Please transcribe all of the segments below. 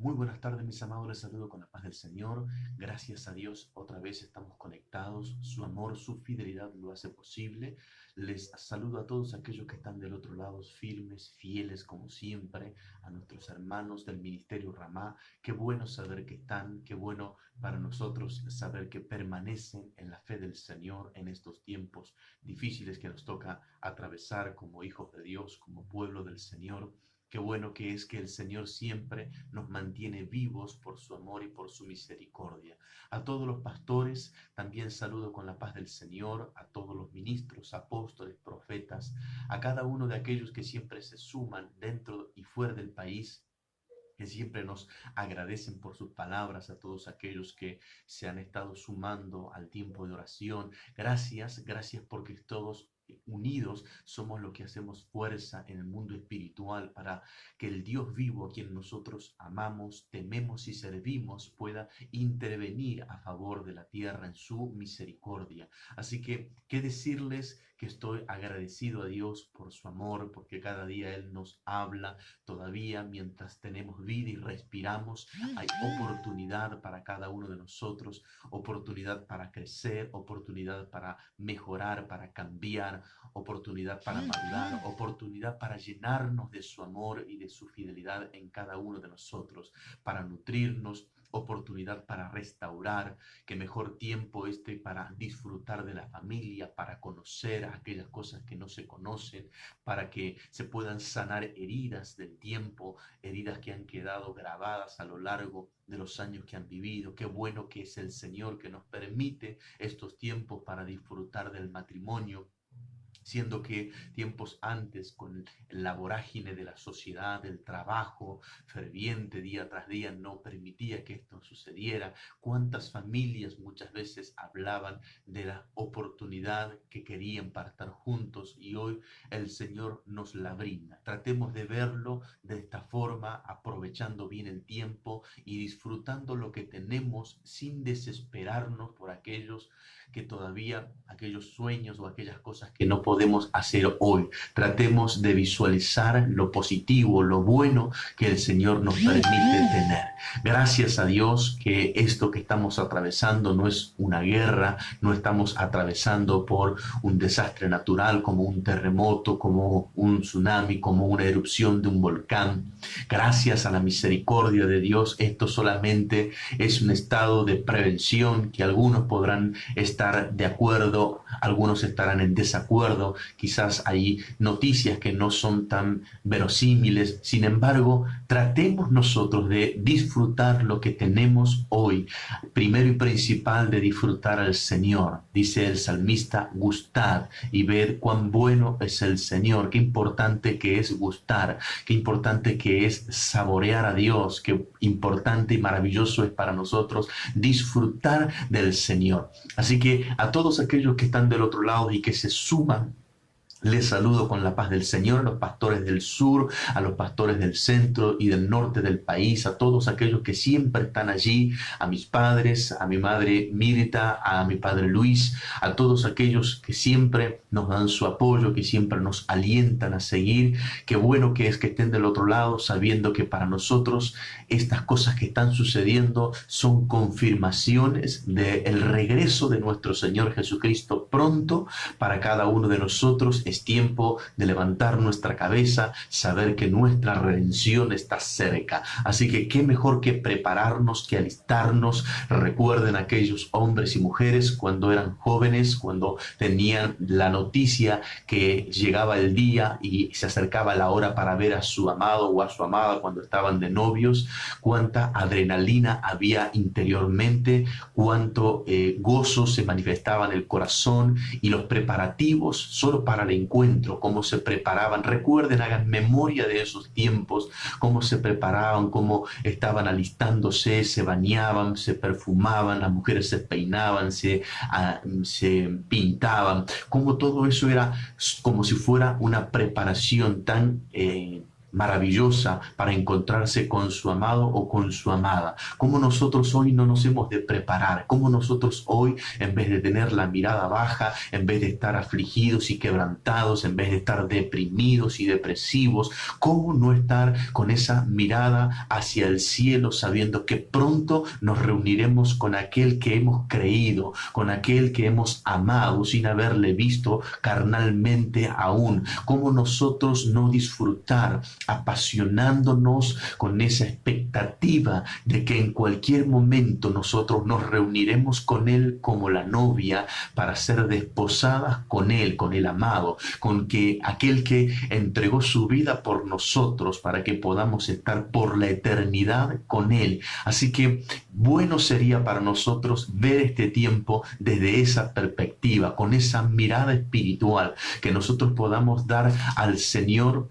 Muy buenas tardes, mis amados. Les saludo con la paz del Señor. Gracias a Dios, otra vez estamos conectados. Su amor, su fidelidad lo hace posible. Les saludo a todos aquellos que están del otro lado, firmes, fieles, como siempre, a nuestros hermanos del Ministerio Ramá. Qué bueno saber que están, qué bueno para nosotros saber que permanecen en la fe del Señor en estos tiempos difíciles que nos toca atravesar como hijos de Dios, como pueblo del Señor. Qué bueno que es que el Señor siempre nos mantiene vivos por su amor y por su misericordia. A todos los pastores también saludo con la paz del Señor, a todos los ministros, apóstoles, profetas, a cada uno de aquellos que siempre se suman dentro y fuera del país, que siempre nos agradecen por sus palabras, a todos aquellos que se han estado sumando al tiempo de oración. Gracias, gracias porque todos unidos somos lo que hacemos fuerza en el mundo espiritual para que el Dios vivo a quien nosotros amamos, tememos y servimos pueda intervenir a favor de la tierra en su misericordia. Así que, ¿qué decirles? Que estoy agradecido a Dios por su amor, porque cada día Él nos habla. Todavía mientras tenemos vida y respiramos, hay oportunidad para cada uno de nosotros, oportunidad para crecer, oportunidad para mejorar, para cambiar, oportunidad para madurar, oportunidad para llenarnos de su amor y de su fidelidad en cada uno de nosotros, para nutrirnos, oportunidad para restaurar, que mejor tiempo este para disfrutar de la familia, para conocer aquellas cosas que no se conocen, para que se puedan sanar heridas del tiempo, heridas que han quedado grabadas a lo largo de los años que han vivido. Qué bueno que es el Señor que nos permite estos tiempos para disfrutar del matrimonio, siendo que tiempos antes, con la vorágine de la sociedad, del trabajo ferviente día tras día, no permitía que esto sucediera. Cuántas familias muchas veces hablaban de la oportunidad que querían para estar juntos, y hoy el Señor nos la brinda. Tratemos de verlo de esta forma, aprovechando bien el tiempo y disfrutando lo que tenemos sin desesperarnos por aquellos sueños o aquellas cosas que no podemos hacer hoy. Tratemos de visualizar lo positivo, lo bueno que el Señor nos permite tener. Gracias a Dios que esto que estamos atravesando no es una guerra, no estamos atravesando por un desastre natural como un terremoto, como un tsunami, como una erupción de un volcán. Gracias a la misericordia de Dios, esto solamente es un estado de prevención que algunos podrán estar de acuerdo, algunos estarán en desacuerdo, quizás hay noticias que no son tan verosímiles. Sin embargo, tratemos nosotros de disfrutar lo que tenemos hoy. Primero y principal, de disfrutar al Señor. Dice el salmista: gustad y ved cuán bueno es el Señor. Qué importante que es gustar, qué importante que es saborear a Dios, qué importante y maravilloso es para nosotros disfrutar del Señor. Así que a todos aquellos que están del otro lado y que se suman, les saludo con la paz del Señor, a los pastores del sur, a los pastores del centro y del norte del país, a todos aquellos que siempre están allí, a mis padres, a mi madre Mirta, a mi padre Luis, a todos aquellos que siempre nos dan su apoyo, que siempre nos alientan a seguir. Qué bueno que es que estén del otro lado, sabiendo que para nosotros estas cosas que están sucediendo son confirmaciones del regreso de nuestro Señor Jesucristo pronto para cada uno de nosotros. Es tiempo de levantar nuestra cabeza, saber que nuestra redención está cerca. Así que qué mejor que prepararnos, que alistarnos. Recuerden aquellos hombres y mujeres cuando eran jóvenes, cuando tenían la noticia que llegaba el día y se acercaba la hora para ver a su amado o a su amada cuando estaban de novios. Cuánta adrenalina había interiormente, cuánto gozo se manifestaba en el corazón, y los preparativos solo para el encuentro, cómo se preparaban. Recuerden, hagan memoria de esos tiempos, cómo se preparaban, cómo estaban alistándose, se bañaban, se perfumaban, las mujeres se peinaban, se pintaban, cómo todo eso era como si fuera una preparación tan maravillosa para encontrarse con su amado o con su amada. Cómo nosotros hoy no nos hemos de preparar, cómo nosotros hoy, en vez de tener la mirada baja, en vez de estar afligidos y quebrantados, en vez de estar deprimidos y depresivos, cómo no estar con esa mirada hacia el cielo, sabiendo que pronto nos reuniremos con aquel que hemos creído, con aquel que hemos amado sin haberle visto carnalmente aún. Cómo nosotros no disfrutar apasionándonos con esa expectativa de que en cualquier momento nosotros nos reuniremos con Él como la novia para ser desposadas con Él, con el amado, con que aquel que entregó su vida por nosotros para que podamos estar por la eternidad con Él. Así que bueno sería para nosotros ver este tiempo desde esa perspectiva, con esa mirada espiritual, que nosotros podamos dar al Señor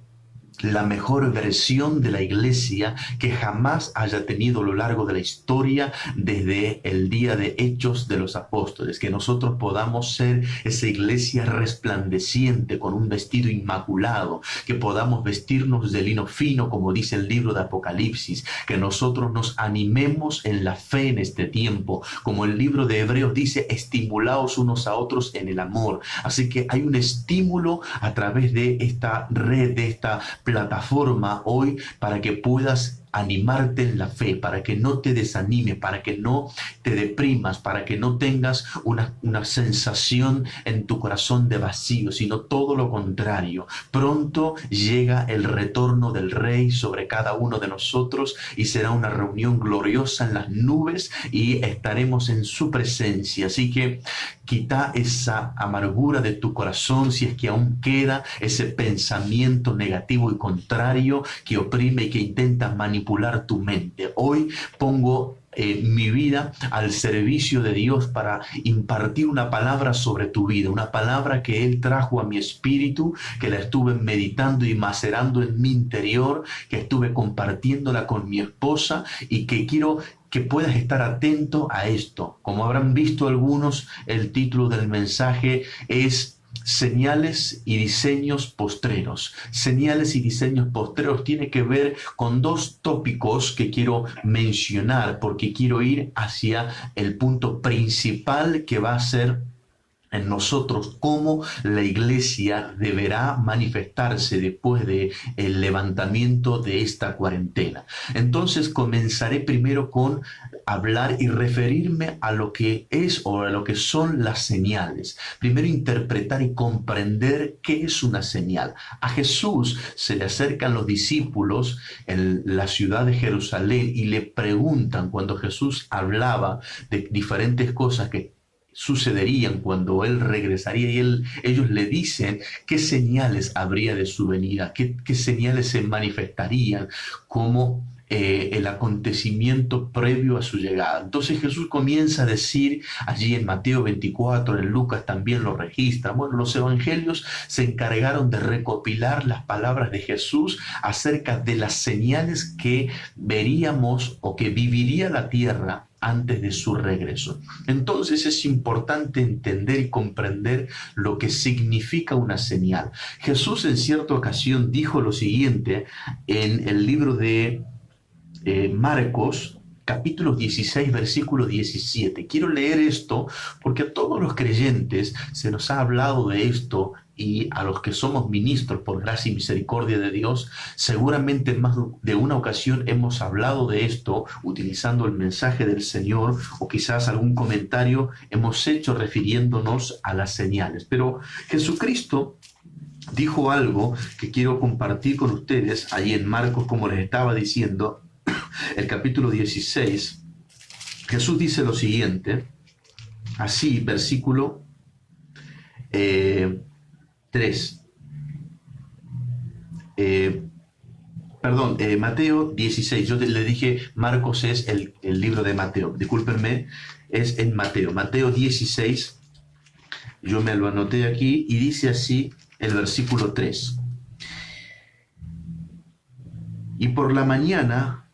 la mejor versión de la iglesia que jamás haya tenido a lo largo de la historia desde el día de Hechos de los Apóstoles, que nosotros podamos ser esa iglesia resplandeciente con un vestido inmaculado, que podamos vestirnos de lino fino como dice el libro de Apocalipsis, que nosotros nos animemos en la fe en este tiempo, como el libro de Hebreos dice, estimulaos unos a otros en el amor. Así que hay un estímulo a través de esta red, de esta plataforma hoy para que puedas animarte en la fe, para que no te desanimes, para que no te deprimas, para que no tengas una sensación en tu corazón de vacío, sino todo lo contrario. Pronto llega el retorno del Rey sobre cada uno de nosotros y será una reunión gloriosa en las nubes y estaremos en su presencia. Así que quita esa amargura de tu corazón si es que aún queda ese pensamiento negativo y contrario que oprime y que intenta manipular tu mente. Hoy pongo mi vida al servicio de Dios para impartir una palabra sobre tu vida, una palabra que Él trajo a mi espíritu, que la estuve meditando y macerando en mi interior, que estuve compartiéndola con mi esposa y que quiero que puedas estar atento a esto. Como habrán visto algunos, el título del mensaje es Señales y diseños postreros. Señales y diseños postreros tiene que ver con dos tópicos que quiero mencionar porque quiero ir hacia el punto principal que va a ser en nosotros cómo la iglesia deberá manifestarse después del levantamiento de esta cuarentena. Entonces comenzaré primero con hablar y referirme a lo que es o a lo que son las señales. Primero interpretar y comprender qué es una señal. A Jesús se le acercan los discípulos en la ciudad de Jerusalén y le preguntan cuando Jesús hablaba de diferentes cosas que sucederían cuando Él regresaría y ellos le dicen qué señales habría de su venida, qué señales se manifestarían como el acontecimiento previo a su llegada. Entonces Jesús comienza a decir allí en Mateo 24, en Lucas también lo registra. Bueno, los evangelios se encargaron de recopilar las palabras de Jesús acerca de las señales que veríamos o que viviría la tierra antes de su regreso. Entonces es importante entender y comprender lo que significa una señal. Jesús en cierta ocasión dijo lo siguiente en el libro de Marcos, capítulo 16, versículo 17. Quiero leer esto porque a todos los creyentes se nos ha hablado de esto y a los que somos ministros por gracia y misericordia de Dios, seguramente en más de una ocasión hemos hablado de esto utilizando el mensaje del Señor o quizás algún comentario hemos hecho refiriéndonos a las señales. Pero Jesucristo dijo algo que quiero compartir con ustedes ahí en Marcos, como les estaba diciendo, el capítulo 16, Jesús dice lo siguiente, así, versículo 3. Mateo 16. Yo le dije, Marcos es el libro de Mateo. Discúlpenme, es en Mateo. Mateo 16. Yo me lo anoté aquí y dice así el versículo 3. Y por la mañana,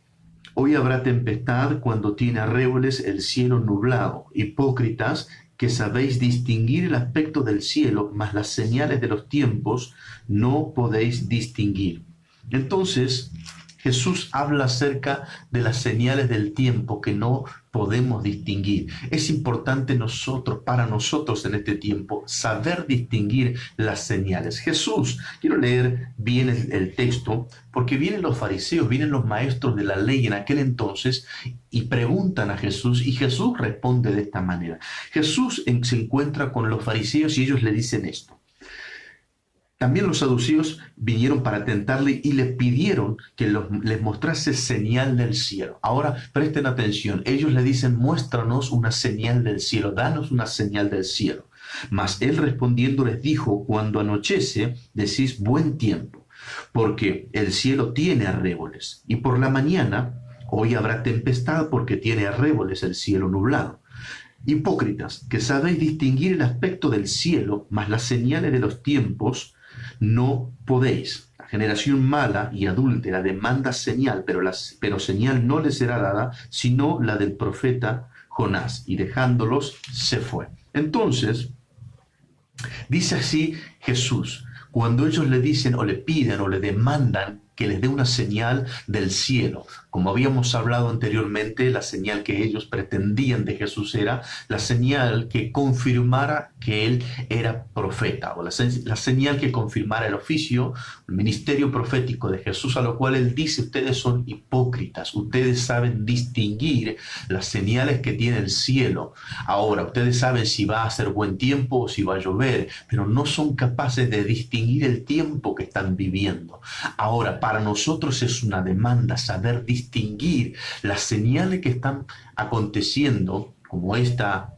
hoy habrá tempestad cuando tiene arreboles el cielo nublado. Hipócritas, que sabéis distinguir el aspecto del cielo, mas las señales de los tiempos no podéis distinguir. Entonces, Jesús habla acerca de las señales del tiempo que no podemos distinguir. Es importante para nosotros en este tiempo, saber distinguir las señales. Jesús, quiero leer bien el texto, porque vienen los fariseos, vienen los maestros de la ley en aquel entonces y preguntan a Jesús, y Jesús responde de esta manera. Jesús se encuentra con los fariseos y ellos le dicen esto. También los saduceos vinieron para tentarle y le pidieron que les mostrase señal del cielo. Ahora presten atención, ellos le dicen, muéstranos una señal del cielo, danos una señal del cielo. Mas él respondiendo les dijo, cuando anochece decís buen tiempo, porque el cielo tiene arréboles, y por la mañana hoy habrá tempestad porque tiene arréboles el cielo nublado. Hipócritas, que sabéis distinguir el aspecto del cielo, mas las señales de los tiempos no podéis. La generación mala y adúltera demanda señal, pero señal no le será dada, sino la del profeta Jonás. Y dejándolos, se fue. Entonces, dice así Jesús, cuando ellos le dicen o le piden o le demandan que les dé una señal del cielo. Como habíamos hablado anteriormente, la señal que ellos pretendían de Jesús era la señal que confirmara que él era profeta, o la señal que confirmara el oficio, el ministerio profético de Jesús, a lo cual él dice, ustedes son hipócritas, ustedes saben distinguir las señales que tiene el cielo. Ahora, ustedes saben si va a hacer buen tiempo o si va a llover, pero no son capaces de distinguir el tiempo que están viviendo. Ahora, para nosotros es una demanda saber distinguir las señales que están aconteciendo, como esta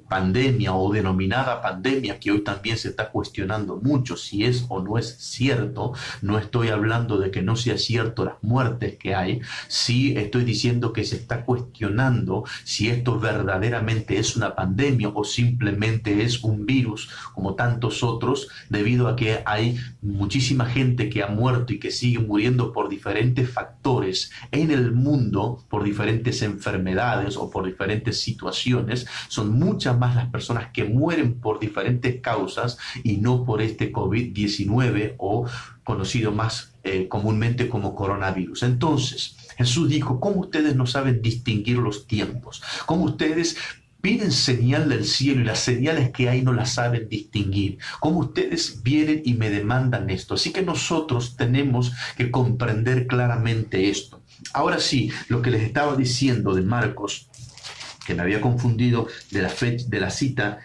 pandemia o denominada pandemia, que hoy también se está cuestionando mucho si es o no es cierto. No estoy hablando de que no sea cierto las muertes que hay, sí estoy diciendo que se está cuestionando si esto verdaderamente es una pandemia o simplemente es un virus como tantos otros, debido a que hay muchísima gente que ha muerto y que sigue muriendo por diferentes factores en el mundo, por diferentes enfermedades o por diferentes situaciones. Son muchas más las personas que mueren por diferentes causas y no por este COVID-19 o conocido más comúnmente como coronavirus. Entonces, Jesús dijo, ¿cómo ustedes no saben distinguir los tiempos? ¿Cómo ustedes piden señal del cielo y las señales que hay no las saben distinguir? ¿Cómo ustedes vienen y me demandan esto? Así que nosotros tenemos que comprender claramente esto. Ahora sí, lo que les estaba diciendo de Marcos, que me había confundido de la cita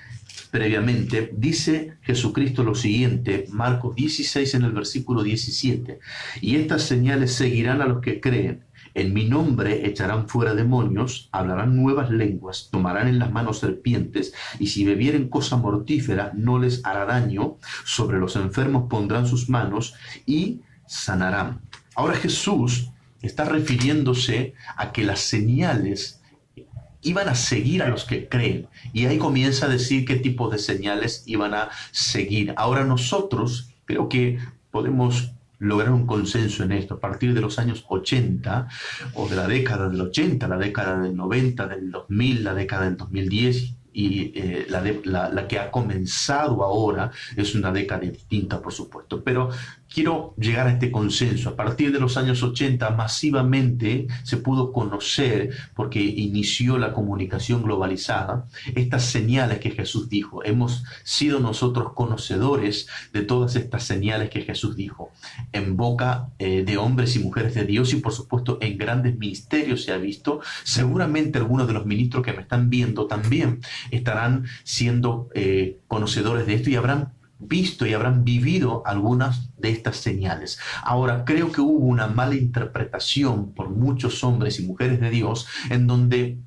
previamente, dice Jesucristo lo siguiente, Marcos 16 en el versículo 17, y estas señales seguirán a los que creen. En mi nombre echarán fuera demonios, hablarán nuevas lenguas, tomarán en las manos serpientes, y si bebieren cosa mortífera no les hará daño. Sobre los enfermos pondrán sus manos y sanarán. Ahora Jesús está refiriéndose a que las señales iban a seguir a los que creen. Y ahí comienza a decir qué tipo de señales iban a seguir. Ahora nosotros creo que podemos lograr un consenso en esto. A partir de los años 80, o de la década del 80, la década del 90, del 2000, la década del 2010, y la que ha comenzado ahora es una década distinta, por supuesto. Pero quiero llegar a este consenso. A partir de los años 80 masivamente se pudo conocer, porque inició la comunicación globalizada, estas señales que Jesús dijo. Hemos sido nosotros conocedores de todas estas señales que Jesús dijo en boca de hombres y mujeres de Dios, y por supuesto en grandes ministerios se ha visto. Seguramente algunos de los ministros que me están viendo también estarán siendo conocedores de esto y habrán visto y habrán vivido algunas de estas señales. Ahora, creo que hubo una mala interpretación por muchos hombres y mujeres de Dios en donde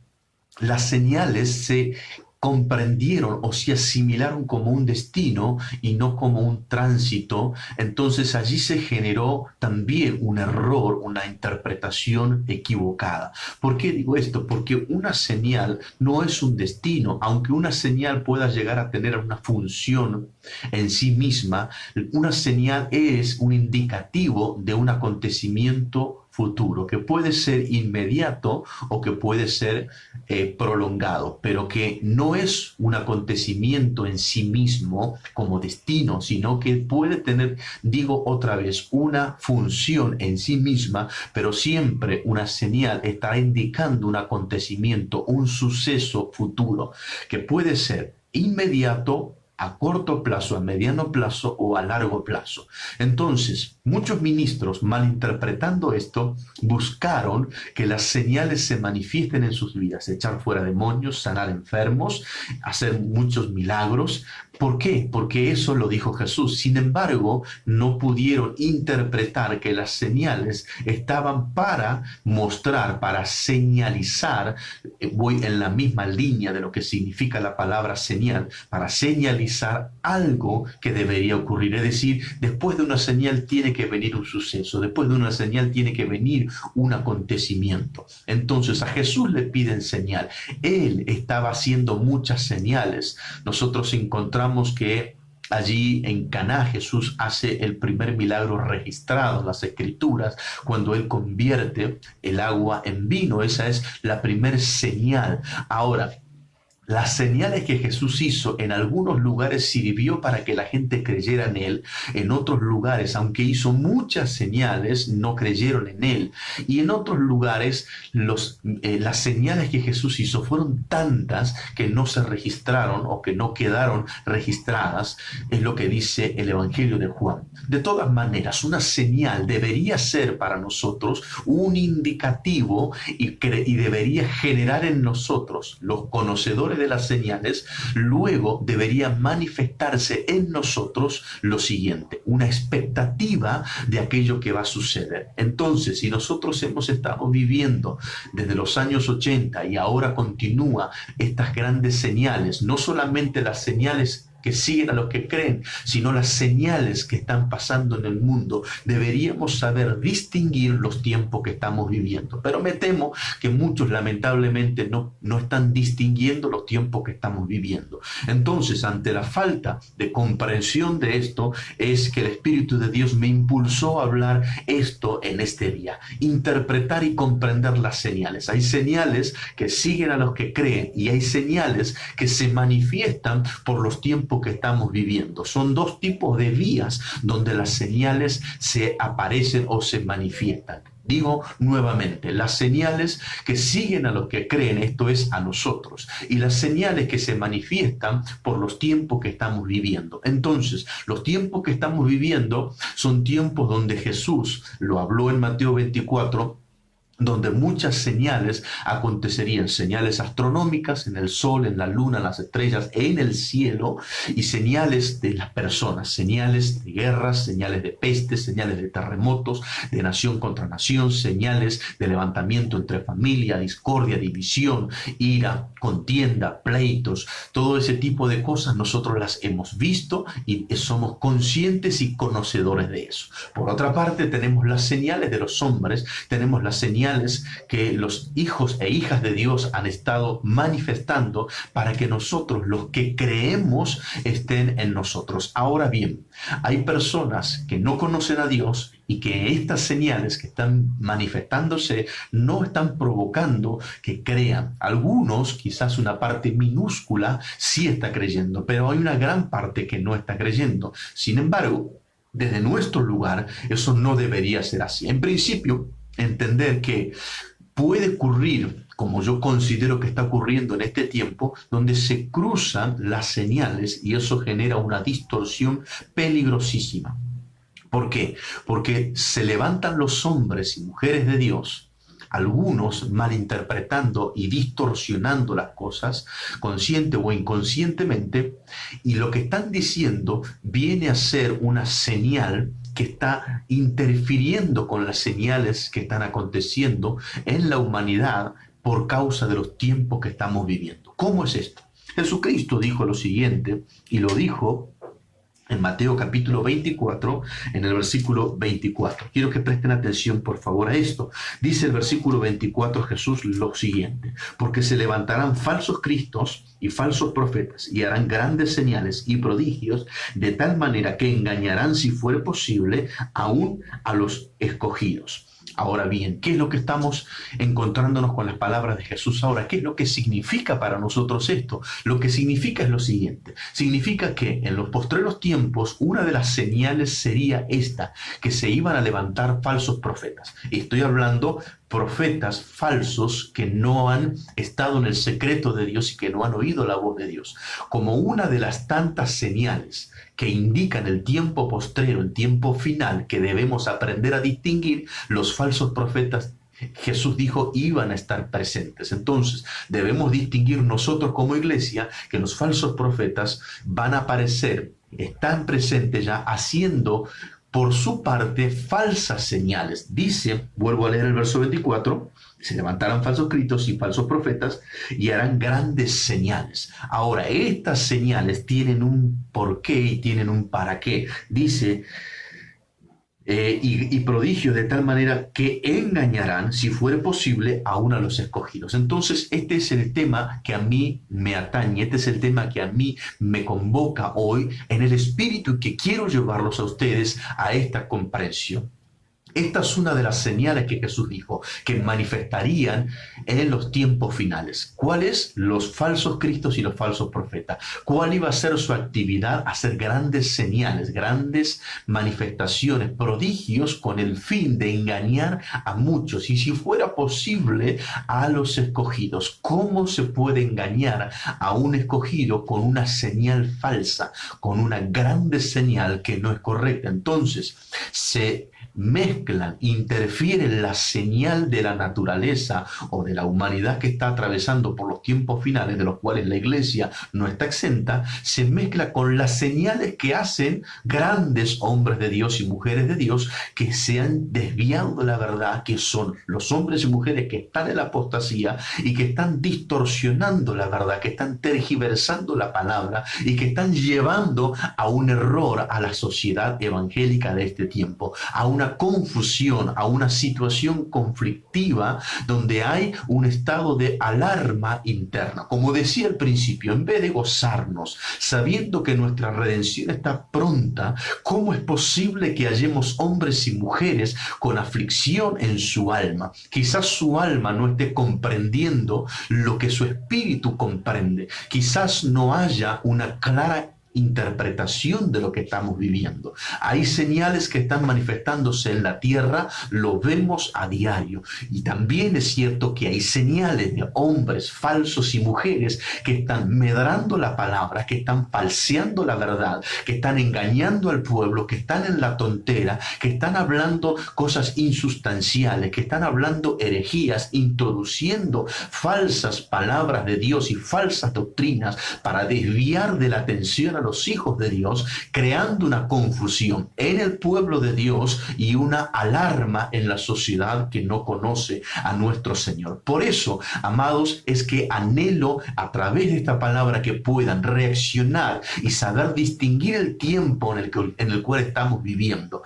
las señales se comprendieron o se asimilaron como un destino y no como un tránsito. Entonces allí se generó también un error, una interpretación equivocada. ¿Por qué digo esto? Porque una señal no es un destino. Aunque una señal pueda llegar a tener una función en sí misma, una señal es un indicativo de un acontecimiento futuro, que puede ser inmediato o que puede ser prolongado, pero que no es un acontecimiento en sí mismo como destino, sino que puede tener, digo otra vez, una función en sí misma, pero siempre una señal estará indicando un acontecimiento, un suceso futuro, que puede ser inmediato, a corto plazo, a mediano plazo o a largo plazo. Entonces, muchos ministros, malinterpretando esto, buscaron que las señales se manifiesten en sus vidas, echar fuera demonios, sanar enfermos, hacer muchos milagros. ¿Por qué? Porque eso lo dijo Jesús. Sin embargo, no pudieron interpretar que las señales estaban para mostrar, para señalizar, voy en la misma línea de lo que significa la palabra señal, para señalizar algo que debería ocurrir. Es decir, después de una señal tiene que venir un suceso, después de una señal tiene que venir un acontecimiento. Entonces a Jesús le piden señal. Él estaba haciendo muchas señales. Nosotros encontramos que allí en Caná Jesús hace el primer milagro registrado en las Escrituras cuando él convierte el agua en vino. Esa es la primera señal. Ahora, las señales que Jesús hizo en algunos lugares sirvió para que la gente creyera en él, en otros lugares, aunque hizo muchas señales, no creyeron en él. Y en otros lugares las señales que Jesús hizo fueron tantas que no se registraron o que no quedaron registradas, es lo que dice el Evangelio de Juan. De todas maneras, una señal debería ser para nosotros un indicativo y debería generar en nosotros, los conocedores de las señales, luego debería manifestarse en nosotros lo siguiente, una expectativa de aquello que va a suceder. Entonces, si nosotros hemos estado viviendo desde los años 80 y ahora continúa estas grandes señales, no solamente las señales que siguen a los que creen, sino las señales que están pasando en el mundo, deberíamos saber distinguir los tiempos que estamos viviendo. Pero me temo que muchos lamentablemente no están distinguiendo los tiempos que estamos viviendo. Entonces, ante la falta de comprensión de esto, es que el Espíritu de Dios me impulsó a hablar esto en este día, interpretar y comprender las señales. Hay señales que siguen a los que creen y hay señales que se manifiestan por los tiempos que estamos viviendo. Son dos tipos de vías donde las señales se aparecen o se manifiestan. Digo nuevamente, las señales que siguen a los que creen, esto es a nosotros, y las señales que se manifiestan por los tiempos que estamos viviendo. Entonces, los tiempos que estamos viviendo son tiempos donde Jesús lo habló en Mateo 24, donde muchas señales acontecerían, señales astronómicas en el sol, en la luna, en las estrellas, en el cielo, y señales de las personas, señales de guerras, señales de pestes, señales de terremotos, de nación contra nación, señales de levantamiento entre familia, discordia, división, ira, contienda, pleitos, todo ese tipo de cosas nosotros las hemos visto y somos conscientes y conocedores de eso. Por otra parte, tenemos las señales de los hombres, tenemos las señales que los hijos e hijas de Dios han estado manifestando para que nosotros, los que creemos, estén en nosotros. Ahora bien, hay personas que no conocen a Dios y que estas señales que están manifestándose no están provocando que crean. Algunos, quizás una parte minúscula, sí está creyendo, pero hay una gran parte que no está creyendo. Sin embargo, desde nuestro lugar, eso no debería ser así. En principio, entender que puede ocurrir, como yo considero que está ocurriendo en este tiempo, donde se cruzan las señales y eso genera una distorsión peligrosísima. ¿Por qué? Porque se levantan los hombres y mujeres de Dios, algunos malinterpretando y distorsionando las cosas, consciente o inconscientemente, y lo que están diciendo viene a ser una señal que está interfiriendo con las señales que están aconteciendo en la humanidad por causa de los tiempos que estamos viviendo. ¿Cómo es esto? Jesucristo dijo lo siguiente, y lo dijo en Mateo capítulo 24, en el versículo 24. Quiero que presten atención, por favor, a esto. Dice el versículo 24 Jesús lo siguiente: porque se levantarán falsos cristos y falsos profetas, y harán grandes señales y prodigios, de tal manera que engañarán, si fuere posible, aún a los escogidos. Ahora bien, ¿qué es lo que estamos encontrándonos con las palabras de Jesús ahora? ¿Qué es lo que significa para nosotros esto? Lo que significa es lo siguiente. Significa que en los postreros tiempos una de las señales sería esta, que se iban a levantar falsos profetas. Y estoy hablando profetas falsos que no han estado en el secreto de Dios y que no han oído la voz de Dios. Como una de las tantas señales que indican el tiempo postrero, el tiempo final, que debemos aprender a distinguir, los falsos profetas, Jesús dijo, iban a estar presentes. Entonces, debemos distinguir nosotros como iglesia que los falsos profetas van a aparecer, están presentes ya haciendo por su parte falsas señales. Dice, vuelvo a leer el verso 24, se levantarán falsos cristos y falsos profetas y harán grandes señales. Ahora, estas señales tienen un porqué y tienen un para qué. Dice, y prodigio de tal manera que engañarán, si fuere posible, aún a los escogidos. Entonces, este es el tema que a mí me atañe, este es el tema que a mí me convoca hoy en el espíritu y que quiero llevarlos a ustedes a esta comprensión. Esta es una de las señales que Jesús dijo, que manifestarían en los tiempos finales. ¿Cuáles? Los falsos cristos y los falsos profetas. ¿Cuál iba a ser su actividad? Hacer grandes señales, grandes manifestaciones, prodigios con el fin de engañar a muchos. Y si fuera posible, a los escogidos. ¿Cómo se puede engañar a un escogido con una señal falsa, con una grande señal que no es correcta? Entonces, se mezclan, interfieren la señal de la naturaleza o de la humanidad que está atravesando por los tiempos finales, de los cuales la iglesia no está exenta, se mezcla con las señales que hacen grandes hombres de Dios y mujeres de Dios que se han desviado de la verdad, que son los hombres y mujeres que están en la apostasía y que están distorsionando la verdad, que están tergiversando la palabra y que están llevando a un error a la sociedad evangélica de este tiempo, a una confusión, a una situación conflictiva donde hay un estado de alarma interna. Como decía al principio, en vez de gozarnos sabiendo que nuestra redención está pronta, ¿cómo es posible que hallemos hombres y mujeres con aflicción en su alma? Quizás su alma no esté comprendiendo lo que su espíritu comprende. Quizás no haya una clara interpretación de lo que estamos viviendo. Hay señales que están manifestándose en la tierra, lo vemos a diario. Y también es cierto que hay señales de hombres falsos y mujeres que están medrando la palabra, que están falseando la verdad, que están engañando al pueblo, que están en la tontera, que están hablando cosas insustanciales, que están hablando herejías, introduciendo falsas palabras de Dios y falsas doctrinas para desviar de la atención a los hijos de Dios, creando una confusión en el pueblo de Dios y una alarma en la sociedad que no conoce a nuestro Señor. Por eso, amados, es que anhelo a través de esta palabra que puedan reaccionar y saber distinguir el tiempo en el cual estamos viviendo.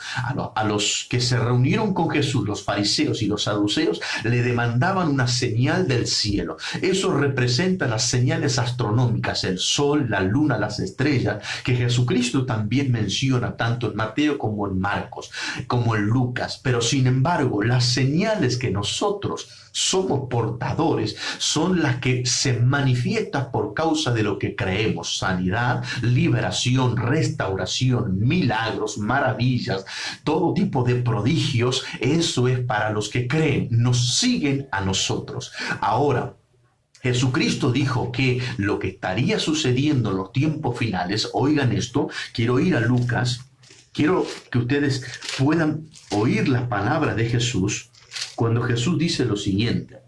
A los que se reunieron con Jesús, los fariseos y los saduceos, le demandaban una señal del cielo. Eso representa las señales astronómicas, el sol, la luna, las estrellas, que Jesucristo también menciona tanto en Mateo como en Marcos, como en Lucas. Pero sin embargo, las señales que nosotros somos portadores son las que se manifiestan por causa de lo que creemos: sanidad, liberación, restauración, milagros, maravillas, todo tipo de prodigios. Eso es para los que creen, nos siguen a nosotros. Ahora, Jesucristo dijo que lo que estaría sucediendo en los tiempos finales, oigan esto, quiero ir a Lucas, quiero que ustedes puedan oír las palabras de Jesús cuando Jesús dice lo siguiente.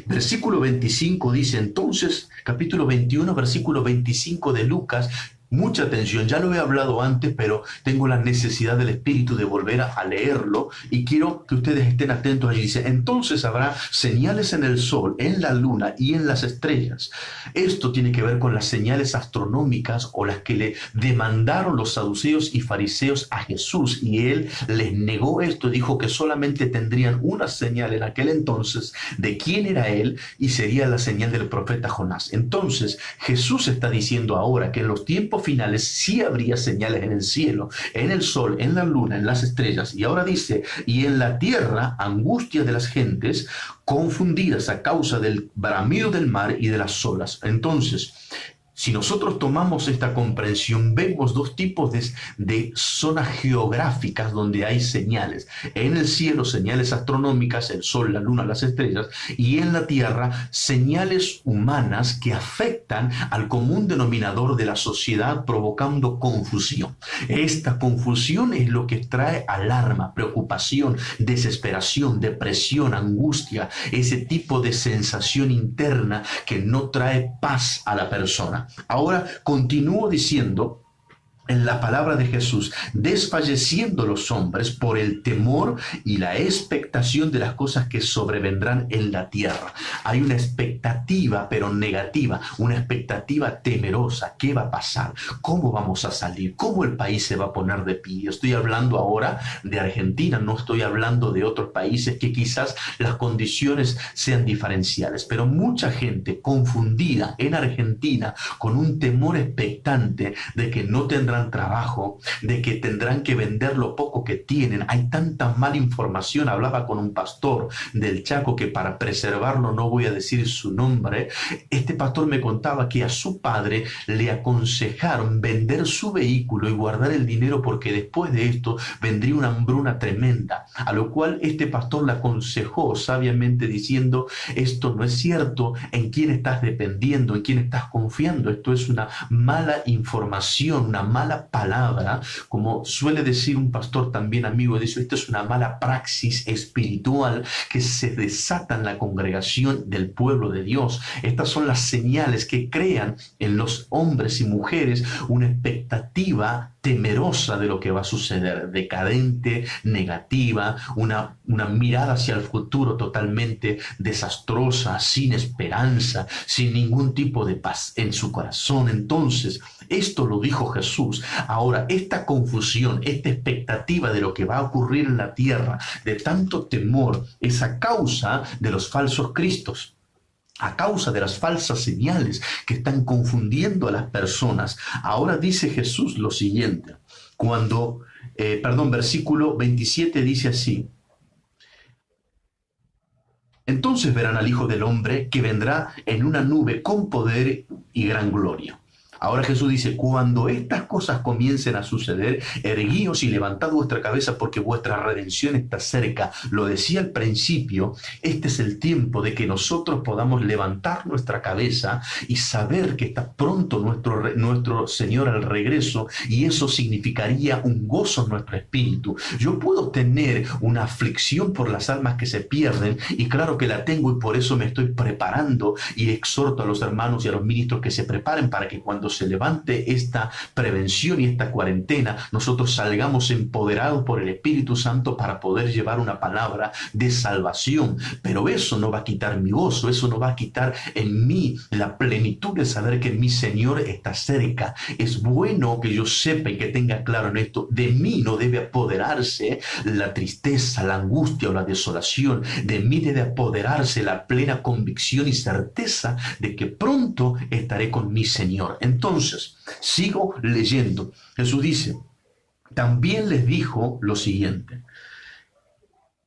Versículo 25 dice, entonces, capítulo 21, versículo 25 de Lucas, mucha atención. Ya lo he hablado antes, pero tengo la necesidad del Espíritu de volver a leerlo y quiero que ustedes estén atentos allí. Dice, entonces habrá señales en el sol, en la luna y en las estrellas. Esto tiene que ver con las señales astronómicas o las que le demandaron los saduceos y fariseos a Jesús, y él les negó esto. Dijo que solamente tendrían una señal en aquel entonces de quién era él, y sería la señal del profeta Jonás. Entonces Jesús está diciendo ahora que en los tiempos finales sí habría señales en el cielo, en el sol, en la luna, en las estrellas. Y ahora dice, y en la tierra, angustia de las gentes confundidas a causa del bramido del mar y de las olas. Entonces, si nosotros tomamos esta comprensión, vemos dos tipos de zonas geográficas donde hay señales. En el cielo, señales astronómicas, el sol, la luna, las estrellas, y en la tierra, señales humanas que afectan al común denominador de la sociedad, provocando confusión. Esta confusión es lo que trae alarma, preocupación, desesperación, depresión, angustia, ese tipo de sensación interna que no trae paz a la persona. Ahora continúo diciendo en la palabra de Jesús, desfalleciendo los hombres por el temor y la expectación de las cosas que sobrevendrán en la tierra. Hay una expectativa, pero negativa, una expectativa temerosa. ¿Qué va a pasar? ¿Cómo vamos a salir? ¿Cómo el país se va a poner de pie? Estoy hablando ahora de Argentina, no estoy hablando de otros países que quizás las condiciones sean diferenciales, pero mucha gente confundida en Argentina con un temor expectante de que no tendrán trabajo, de que tendrán que vender lo poco que tienen. Hay tanta mala información. Hablaba con un pastor del Chaco, que para preservarlo no voy a decir su nombre. Este pastor me contaba que a su padre le aconsejaron vender su vehículo y guardar el dinero, porque después de esto vendría una hambruna tremenda, a lo cual este pastor le aconsejó sabiamente diciendo, esto no es cierto, ¿en quién estás dependiendo? ¿En quién estás confiando? Esto es una mala información, una mala palabra, como suele decir un pastor también amigo, dice, esto es una mala praxis espiritual que se desata en la congregación del pueblo de Dios. Estas son las señales que crean en los hombres y mujeres una expectativa temerosa de lo que va a suceder, decadente, negativa, una mirada hacia el futuro totalmente desastrosa, sin esperanza, sin ningún tipo de paz en su corazón. Entonces, esto lo dijo Jesús. Ahora, esta confusión, esta expectativa de lo que va a ocurrir en la tierra, de tanto temor, es a causa de los falsos cristos, a causa de las falsas señales que están confundiendo a las personas. Ahora dice Jesús lo siguiente, versículo 27 dice así, entonces verán al Hijo del Hombre que vendrá en una nube con poder y gran gloria. Ahora Jesús dice, cuando estas cosas comiencen a suceder, erguíos y levantad vuestra cabeza, porque vuestra redención está cerca. Lo decía al principio, este es el tiempo de que nosotros podamos levantar nuestra cabeza y saber que está pronto nuestro Señor al regreso, y eso significaría un gozo en nuestro espíritu. Yo puedo tener una aflicción por las almas que se pierden, y claro que la tengo, y por eso me estoy preparando y exhorto a los hermanos y a los ministros que se preparen para que cuando se levante esta prevención y esta cuarentena, nosotros salgamos empoderados por el Espíritu Santo para poder llevar una palabra de salvación. Pero eso no va a quitar mi gozo, eso no va a quitar en mí la plenitud de saber que mi Señor está cerca. Es bueno que yo sepa y que tenga claro en esto, de mí no debe apoderarse la tristeza, la angustia o la desolación. De mí debe apoderarse la plena convicción y certeza de que pronto estaré con mi Señor. Entonces, sigo leyendo. Jesús dice, también les dijo lo siguiente.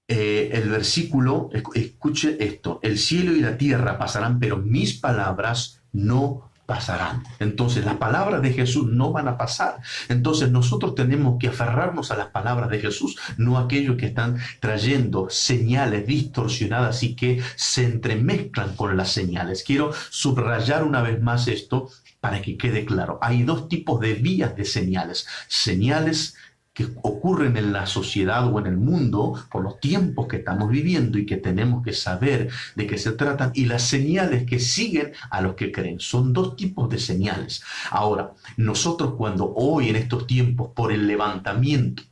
El versículo, escuche esto, el cielo y la tierra pasarán, pero mis palabras no pasarán. Entonces las palabras de Jesús no van a pasar. Entonces nosotros tenemos que aferrarnos a las palabras de Jesús, no a aquellos que están trayendo señales distorsionadas y que se entremezclan con las señales. Quiero subrayar una vez más esto para que quede claro. Hay dos tipos de vías de señales. Señales que ocurren en la sociedad o en el mundo por los tiempos que estamos viviendo y que tenemos que saber de qué se tratan, y las señales que siguen a los que creen. Son dos tipos de señales. Ahora, nosotros cuando hoy en estos tiempos, por el levantamiento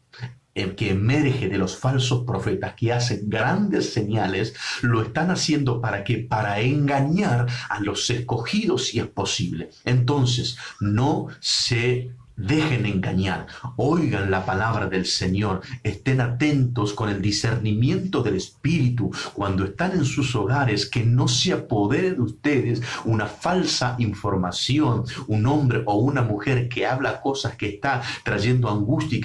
que emerge de los falsos profetas que hacen grandes señales, lo están haciendo para que para engañar a los escogidos si es posible. Entonces, no se dejen engañar, oigan la palabra del Señor, estén atentos con el discernimiento del Espíritu cuando están en sus hogares, que no se apodere de ustedes una falsa información, un hombre o una mujer que habla cosas que está trayendo angustia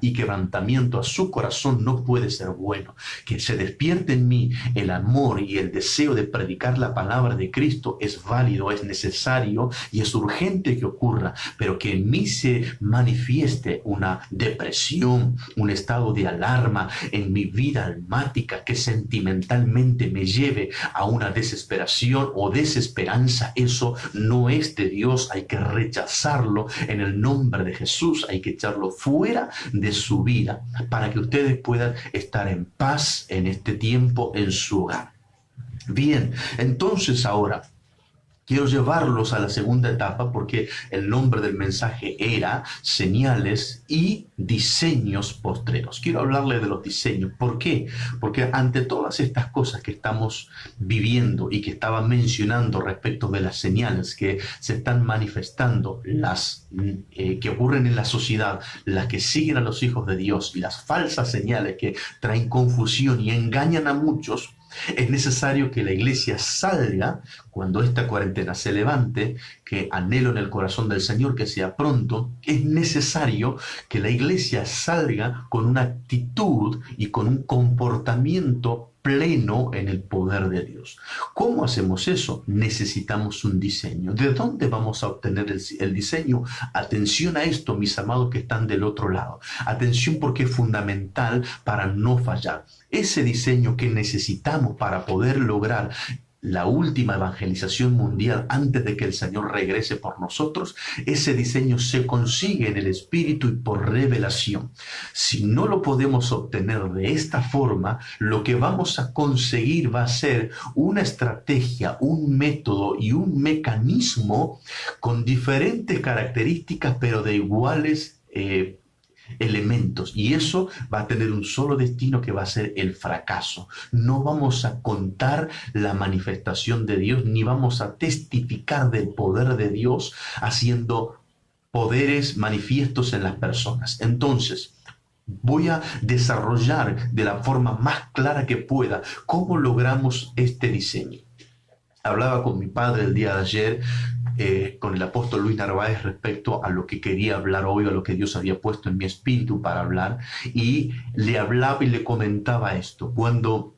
y quebrantamiento a su corazón. No puede ser bueno. Que se despierte en mí el amor y el deseo de predicar la palabra de Cristo es válido, es necesario y es urgente que ocurra, pero que en mí se manifieste una depresión, un estado de alarma en mi vida almática que sentimentalmente me lleve a una desesperación o desesperanza, eso no es de Dios. Hay que rechazarlo en el nombre de Jesús, hay que echarlo fuera de su vida para que ustedes puedan estar en paz en este tiempo en su hogar. Bien, entonces ahora quiero llevarlos a la segunda etapa, porque el nombre del mensaje era señales y diseños postreros. Quiero hablarles de los diseños. ¿Por qué? Porque ante todas estas cosas que estamos viviendo y que estaba mencionando respecto de las señales que se están manifestando, las que ocurren en la sociedad, las que siguen a los hijos de Dios, y las falsas señales que traen confusión y engañan a muchos, es necesario que la iglesia salga cuando esta cuarentena se levante, que anhelo en el corazón del Señor que sea pronto. Es necesario que la iglesia salga con una actitud y con un comportamiento pleno en el poder de Dios. ¿Cómo hacemos eso? Necesitamos un diseño. ¿De dónde vamos a obtener el diseño? Atención a esto, mis amados que están del otro lado. Atención, porque es fundamental para no fallar. Ese diseño que necesitamos para poder lograr la última evangelización mundial antes de que el Señor regrese por nosotros, ese diseño se consigue en el Espíritu y por revelación. Si no lo podemos obtener de esta forma, lo que vamos a conseguir va a ser una estrategia, un método y un mecanismo con diferentes características, pero de iguales elementos, y eso va a tener un solo destino, que va a ser el fracaso. No vamos a contar la manifestación de Dios, ni vamos a testificar del poder de Dios haciendo poderes manifiestos en las personas. Entonces, voy a desarrollar de la forma más clara que pueda cómo logramos este diseño. Hablaba con mi padre el día de ayer, con el apóstol Luis Narváez, respecto a lo que quería hablar hoy, a lo que Dios había puesto en mi espíritu para hablar, y le hablaba y le comentaba esto. Cuando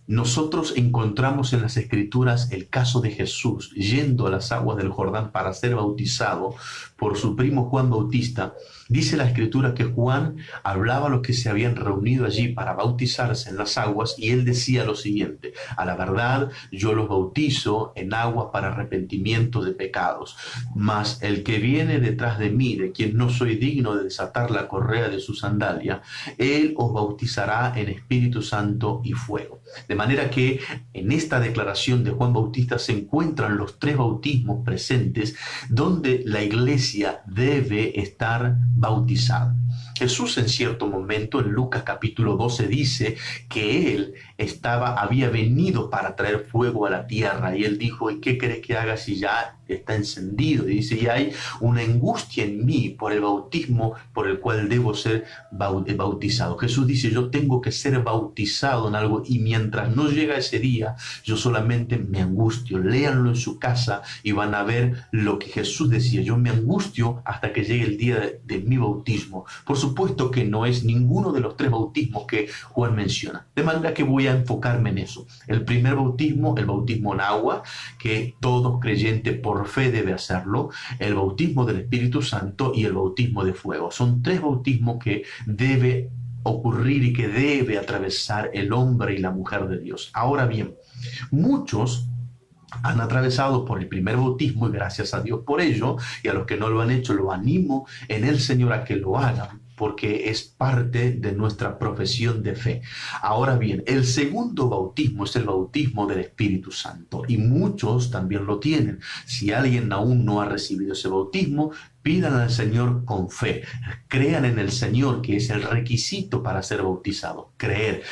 nosotros encontramos en las Escrituras el caso de Jesús yendo a las aguas del Jordán para ser bautizado por su primo Juan Bautista, dice la Escritura que Juan hablaba a los que se habían reunido allí para bautizarse en las aguas, y él decía lo siguiente: a la verdad, yo los bautizo en agua para arrepentimiento de pecados, mas el que viene detrás de mí, de quien no soy digno de desatar la correa de su sandalia, él os bautizará en Espíritu Santo y fuego. De manera que en esta declaración de Juan Bautista se encuentran los tres bautismos presentes donde la iglesia debe estar bautizada. Jesús en cierto momento en Lucas capítulo 12 dice que él había venido para traer fuego a la tierra, y él dijo: ¿y qué querés que haga si ya está encendido? Y dice: y hay una angustia en mí por el bautismo por el cual debo ser bautizado. Jesús dice: yo tengo que ser bautizado en algo, y mientras no llega ese día, yo solamente me angustio. Léanlo en su casa y van a ver lo que Jesús decía: yo me angustio hasta que llegue el día de mi bautismo. Por supuesto que no es ninguno de los tres bautismos que Juan menciona, de manera que voy a enfocarme en eso. El primer bautismo, el bautismo en agua, que todo creyente por fe debe hacerlo; el bautismo del Espíritu Santo; y el bautismo de fuego. Son tres bautismos que debe ocurrir y que debe atravesar el hombre y la mujer de Dios. Ahora bien, muchos han atravesado por el primer bautismo, y gracias a Dios por ello, y a los que no lo han hecho, lo animo en el Señor a que lo hagan. porque es parte de nuestra profesión de fe. Ahora bien, el segundo bautismo es el bautismo del Espíritu Santo y muchos también lo tienen. Si alguien aún no ha recibido ese bautismo, pidan al Señor con fe, crean en el Señor, que es el requisito para ser bautizado. Creer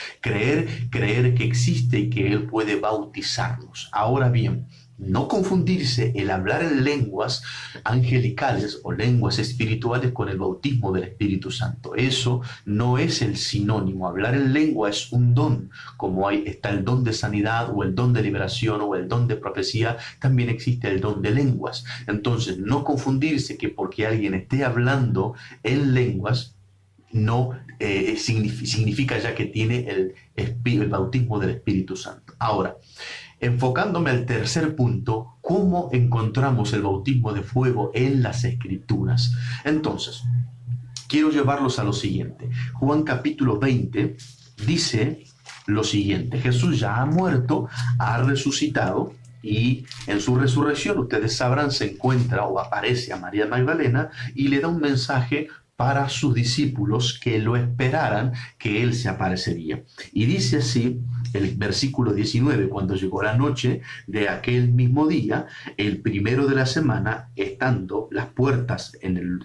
que existe y que Él puede bautizarnos. Ahora bien, no confundirse el hablar en lenguas angelicales o lenguas espirituales con el bautismo del Espíritu Santo. Eso no es el sinónimo. Hablar en lengua es un don, como está el don de sanidad o el don de liberación o el don de profecía, también existe el don de lenguas. Entonces, no confundirse que porque alguien esté hablando en lenguas, no significa ya que tiene el bautismo del Espíritu Santo. Ahora, enfocándome al tercer punto, ¿cómo encontramos el bautismo de fuego en las Escrituras? Entonces, quiero llevarlos a lo siguiente. Juan capítulo 20 dice lo siguiente: Jesús ya ha muerto, ha resucitado, y en su resurrección, ustedes sabrán, se encuentra o aparece a María Magdalena y le da un mensaje para sus discípulos que lo esperaran, que él se aparecería. Y dice así el versículo 19: cuando llegó la noche de aquel mismo día, el primero de la semana, estando las puertas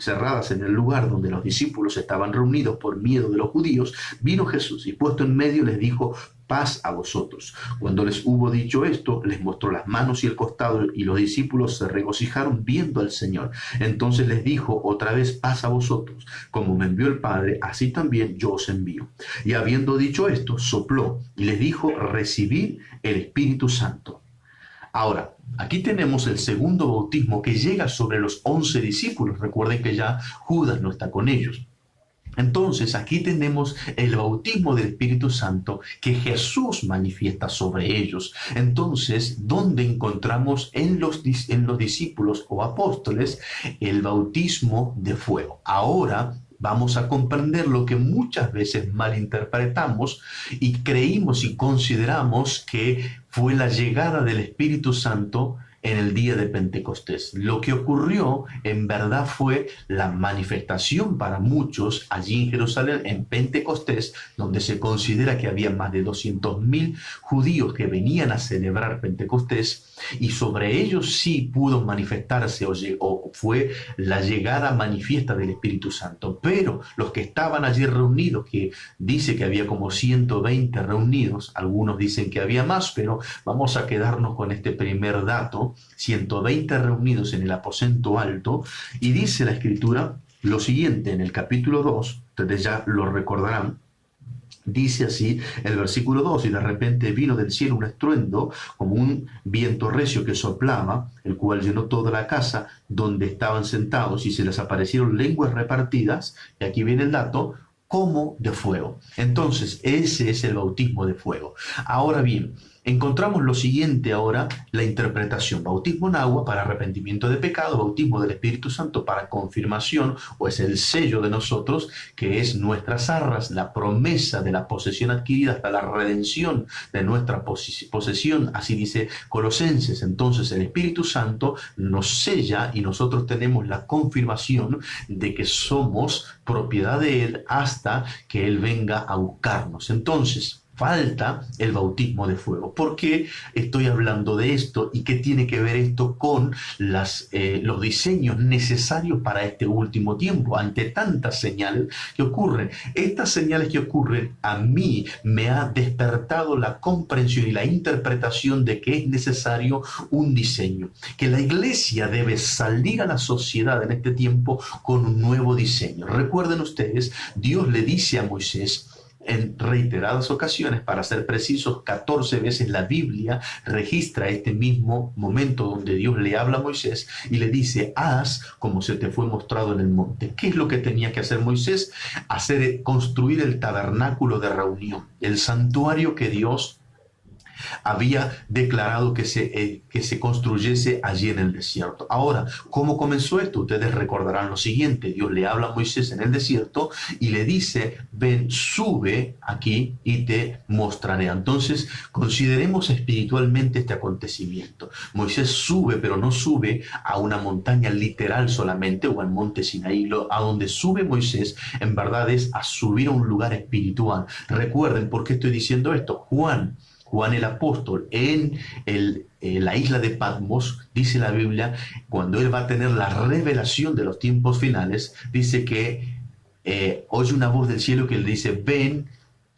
cerradas en el lugar donde los discípulos estaban reunidos por miedo de los judíos, vino Jesús y puesto en medio les dijo: paz a vosotros. Cuando les hubo dicho esto, les mostró las manos y el costado, y los discípulos se regocijaron viendo al Señor. Entonces les dijo otra vez: paz a vosotros. Como me envió el Padre, así también yo os envío. Y habiendo dicho esto, sopló y les dijo: recibid el Espíritu Santo. Ahora, aquí tenemos el segundo bautismo que llega sobre los 11 discípulos. Recuerden que ya Judas no está con ellos. Entonces aquí tenemos el bautismo del Espíritu Santo que Jesús manifiesta sobre ellos. Entonces, ¿dónde encontramos en los discípulos o apóstoles el bautismo de fuego? Ahora vamos a comprender lo que muchas veces malinterpretamos y creímos y consideramos que fue la llegada del Espíritu Santo en el día de Pentecostés. Lo que ocurrió en verdad fue la manifestación para muchos allí en Jerusalén en Pentecostés, donde se considera que había más de 200.000 judíos que venían a celebrar Pentecostés, y sobre ellos sí pudo manifestarse o fue la llegada manifiesta del Espíritu Santo. Pero los que estaban allí reunidos, que dice que había como 120 reunidos, algunos dicen que había más, pero vamos a quedarnos con este primer dato: 120 reunidos en el aposento alto. Y dice la Escritura lo siguiente en el capítulo 2, ustedes ya lo recordarán. Dice así el versículo 2: y de repente vino del cielo un estruendo como un viento recio que soplaba, el cual llenó toda la casa donde estaban sentados, y se les aparecieron lenguas repartidas, y aquí viene el dato, como de fuego. Entonces, ese es el bautismo de fuego. Ahora bien, encontramos lo siguiente ahora, la interpretación: bautismo en agua para arrepentimiento de pecado, bautismo del Espíritu Santo para confirmación, o es el sello de nosotros, que es nuestras arras, la promesa de la posesión adquirida hasta la redención de nuestra posesión, así dice Colosenses. Entonces el Espíritu Santo nos sella y nosotros tenemos la confirmación de que somos propiedad de Él hasta que Él venga a buscarnos. Entonces, falta el bautismo de fuego. ¿Por qué estoy hablando de esto y qué tiene que ver esto con los diseños necesarios para este último tiempo? Ante tantas señales que ocurren, estas señales que ocurren a mí me ha despertado la comprensión y la interpretación de que es necesario un diseño, que la iglesia debe salir a la sociedad en este tiempo con un nuevo diseño. Recuerden ustedes, Dios le dice a Moisés en reiteradas ocasiones, para ser precisos, 14 veces la Biblia registra este mismo momento donde Dios le habla a Moisés y le dice: haz como se te fue mostrado en el monte. ¿Qué es lo que tenía que hacer Moisés? Construir el tabernáculo de reunión, el santuario que Dios había declarado que se construyese allí en el desierto. Ahora, ¿cómo comenzó esto? Ustedes recordarán lo siguiente: Dios le habla a Moisés en el desierto y le dice, ven, sube aquí y te mostraré. Entonces, consideremos espiritualmente este acontecimiento. Moisés sube, pero no sube a una montaña literal solamente o al monte Sinaí. A donde sube Moisés, en verdad, es a subir a un lugar espiritual. Recuerden por qué estoy diciendo esto. Juan el apóstol, en la isla de Patmos, dice la Biblia, cuando él va a tener la revelación de los tiempos finales, dice que oye una voz del cielo que le dice, ven,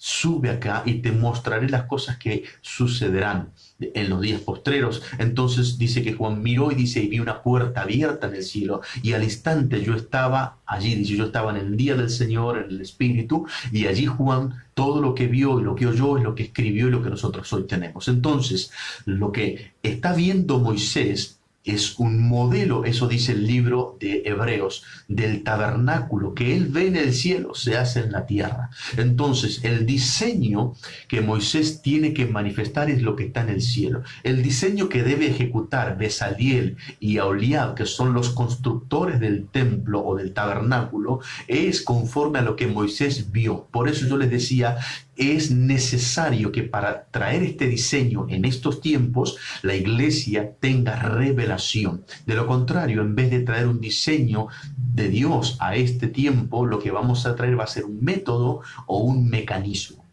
sube acá y te mostraré las cosas que sucederán en los días postreros. Entonces dice que Juan miró y dice, y vi una puerta abierta en el cielo, y al instante yo estaba allí, dice, yo estaba en el día del Señor, en el Espíritu, y allí Juan todo lo que vio y lo que oyó es lo que escribió y lo que nosotros hoy tenemos. Entonces, lo que está viendo Moisés es un modelo, eso dice el libro de Hebreos, del tabernáculo que él ve en el cielo se hace en la tierra. Entonces, el diseño que Moisés tiene que manifestar es lo que está en el cielo. El diseño que debe ejecutar Besaliel y Aholiab, que son los constructores del templo o del tabernáculo, es conforme a lo que Moisés vio. Por eso yo les decía, es necesario que para traer este diseño en estos tiempos, la iglesia tenga revelación. De lo contrario, en vez de traer un diseño de Dios a este tiempo, lo que vamos a traer va a ser un método o un mecanismo.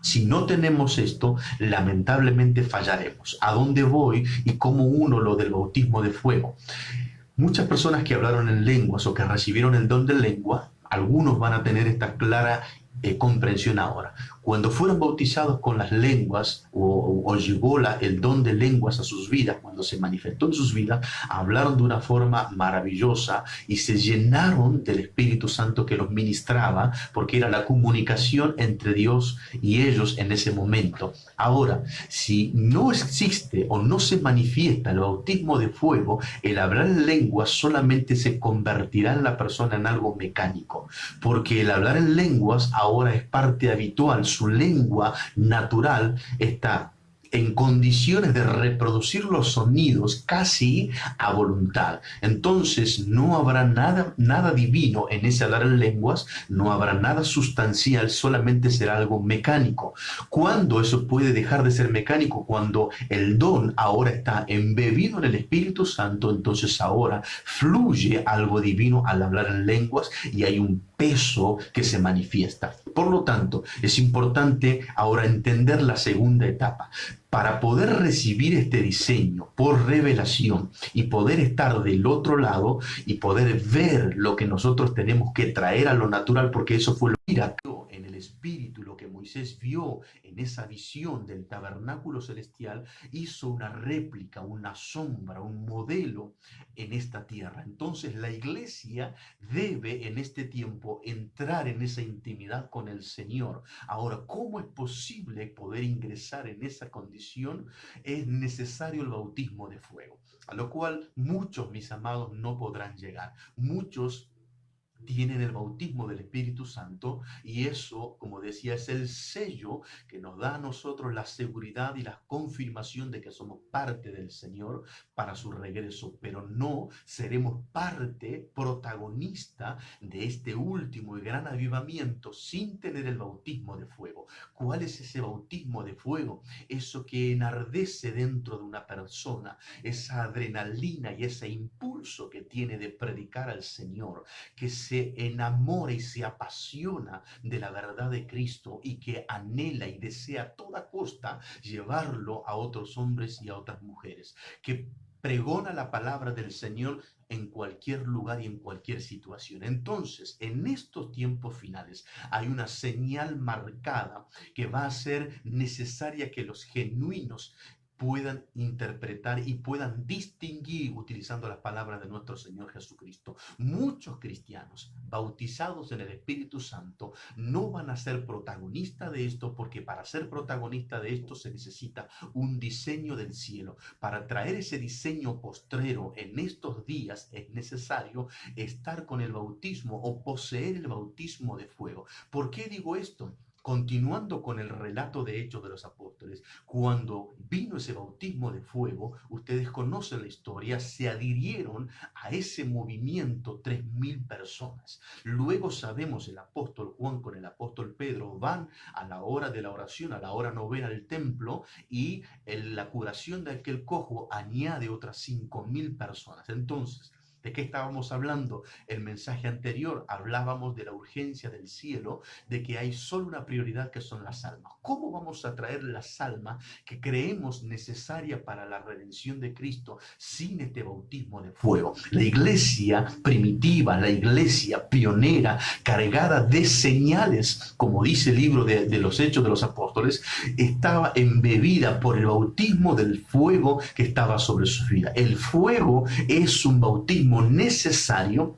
Si no tenemos esto, lamentablemente fallaremos. ¿A dónde voy y cómo uno lo del bautismo de fuego? Muchas personas que hablaron en lenguas o que recibieron el don de lengua, algunos van a tener esta clara comprensión ahora. Cuando fueron bautizados con las lenguas o llegó el don de lenguas a sus vidas, cuando se manifestó en sus vidas, hablaron de una forma maravillosa y se llenaron del Espíritu Santo que los ministraba, porque era la comunicación entre Dios y ellos en ese momento. Ahora, si no existe o no se manifiesta el bautismo de fuego, el hablar en lenguas solamente se convertirá en la persona en algo mecánico, porque el hablar en lenguas ahora es parte habitual. Su lengua natural está en condiciones de reproducir los sonidos casi a voluntad. Entonces no habrá nada divino en ese hablar en lenguas, no habrá nada sustancial, solamente será algo mecánico. ¿Cuándo eso puede dejar de ser mecánico? Cuando el don ahora está embebido en el Espíritu Santo, entonces ahora fluye algo divino al hablar en lenguas y hay un peso que se manifiesta. Por lo tanto, es importante ahora entender la segunda etapa. Para poder recibir este diseño por revelación y poder estar del otro lado y poder ver lo que nosotros tenemos que traer a lo natural, porque eso fue lo que en el Espíritu, lo que Moisés vio en esa visión del tabernáculo celestial, hizo una réplica, una sombra, un modelo en esta tierra. Entonces la iglesia debe en este tiempo entrar en esa intimidad con el Señor. Ahora, ¿cómo es posible poder ingresar en esa condición? Es necesario el bautismo de fuego, a lo cual muchos, mis amados, no podrán llegar. Muchos tienen el bautismo del Espíritu Santo y eso, como decía, es el sello que nos da a nosotros la seguridad y la confirmación de que somos parte del Señor para su regreso, pero no seremos parte protagonista de este último y gran avivamiento sin tener el bautismo de fuego. ¿Cuál es ese bautismo de fuego? Eso que enardece dentro de una persona, esa adrenalina y ese impulso que tiene de predicar al Señor, que se enamora y se apasiona de la verdad de Cristo y que anhela y desea a toda costa llevarlo a otros hombres y a otras mujeres, que pregona la palabra del Señor en cualquier lugar y en cualquier situación. Entonces, en estos tiempos finales hay una señal marcada que va a ser necesaria que los genuinos puedan interpretar y puedan distinguir utilizando las palabras de nuestro Señor Jesucristo. Muchos cristianos bautizados en el Espíritu Santo no van a ser protagonistas de esto, porque para ser protagonista de esto se necesita un diseño del cielo. Para traer ese diseño postrero en estos días es necesario estar con el bautismo o poseer el bautismo de fuego. ¿Por qué digo esto? Continuando con el relato de Hechos de los Apóstoles, cuando vino ese bautismo de fuego, ustedes conocen la historia, se adhirieron a ese movimiento 3.000 personas. Luego sabemos el apóstol Juan con el apóstol Pedro van a la hora de la oración, a la hora novena al templo, y la curación de aquel cojo añade otras 5.000 personas. Entonces, ¿de qué estábamos hablando? El mensaje anterior hablábamos de la urgencia del cielo, de que hay solo una prioridad que son las almas. ¿Cómo vamos a traer las almas que creemos necesaria para la redención de Cristo sin este bautismo de fuego? La iglesia primitiva, la iglesia pionera, cargada de señales, como dice el libro de los Hechos de los Apóstoles, estaba embebida por el bautismo del fuego que estaba sobre su vida. El fuego es un bautismo necesario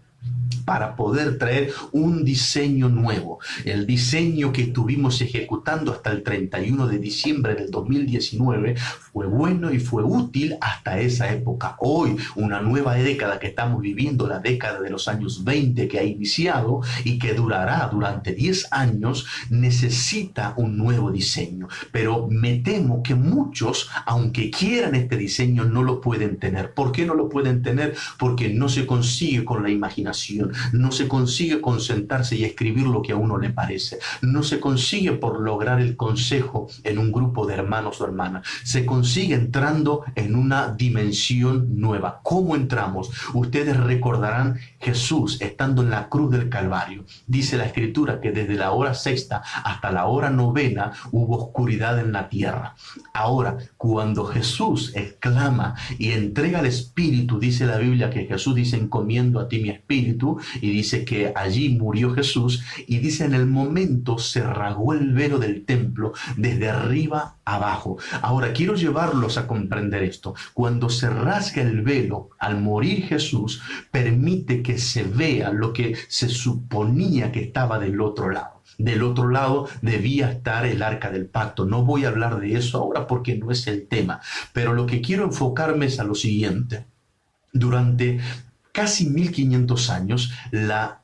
para poder traer un diseño nuevo. El diseño que estuvimos ejecutando hasta el 31 de diciembre del 2019 fue bueno y fue útil hasta esa época. Hoy, una nueva década que estamos viviendo, la década de los años 20 que ha iniciado y que durará durante 10 años, necesita un nuevo diseño. Pero me temo que muchos, aunque quieran este diseño, no lo pueden tener. ¿Por qué no lo pueden tener? Porque no se consigue con la imaginación, no se consigue con sentarse y escribir lo que a uno le parece, no se consigue por lograr el consejo en un grupo de hermanos o hermanas, se consigue entrando en una dimensión nueva. ¿Cómo entramos? Ustedes recordarán Jesús estando en la cruz del Calvario. Dice la Escritura que desde la hora sexta hasta la hora novena hubo oscuridad en la tierra. Ahora, cuando Jesús exclama y entrega el Espíritu, dice la Biblia que Jesús dice: encomiendo a ti mi espíritu, y dice que allí murió Jesús, y dice en el momento se rasgó el velo del templo desde arriba abajo. Ahora quiero llevarlos a comprender esto. Cuando se rasga el velo al morir Jesús, permite que se vea lo que se suponía que estaba del otro lado. Del otro lado debía estar el arca del pacto. No voy a hablar de eso ahora porque no es el tema, pero lo que quiero enfocarme es a lo siguiente. Durante casi 1500 años, la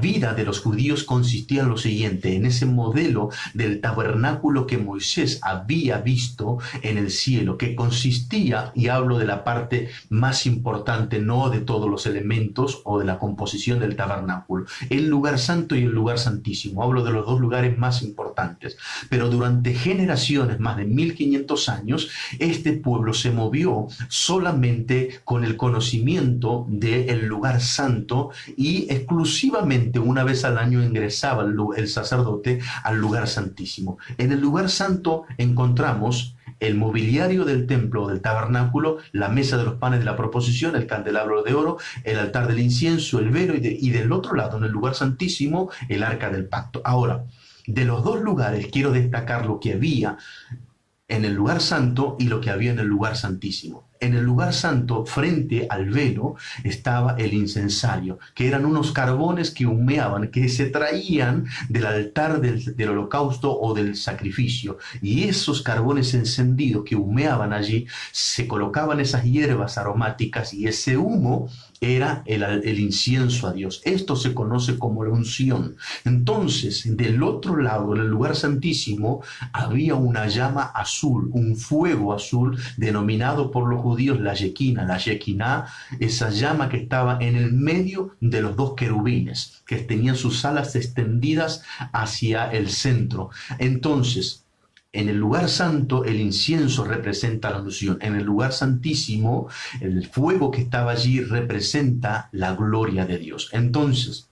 vida de los judíos consistía en lo siguiente: en ese modelo del tabernáculo que Moisés había visto en el cielo, que consistía, y hablo de la parte más importante, no de todos los elementos o de la composición del tabernáculo, el lugar santo y el lugar santísimo. Hablo de los dos lugares más importantes. Pero durante generaciones, más de 1500 años, este pueblo se movió solamente con el conocimiento del lugar santo, y exclusivamente una vez al año ingresaba el sacerdote al lugar santísimo. En el lugar santo encontramos el mobiliario del templo o del tabernáculo, la mesa de los panes de la proposición, el candelabro de oro, el altar del incienso, el velo, y del otro lado, en el lugar santísimo, el arca del pacto. Ahora, de los dos lugares quiero destacar lo que había en el lugar santo y lo que había en el lugar santísimo. En el lugar santo, frente al velo, estaba el incensario, que eran unos carbones que humeaban, que se traían del altar del holocausto o del sacrificio. Y esos carbones encendidos que humeaban allí, se colocaban esas hierbas aromáticas, y ese humo era el incienso a Dios. Esto se conoce como la unción. Entonces, del otro lado, en el lugar santísimo, había una llama azul, un fuego azul, denominado por los judíos la Shekinah, esa llama que estaba en el medio de los dos querubines, que tenían sus alas extendidas hacia el centro. Entonces, en el lugar santo, el incienso representa la unción. En el lugar santísimo, el fuego que estaba allí representa la gloria de Dios. Entonces,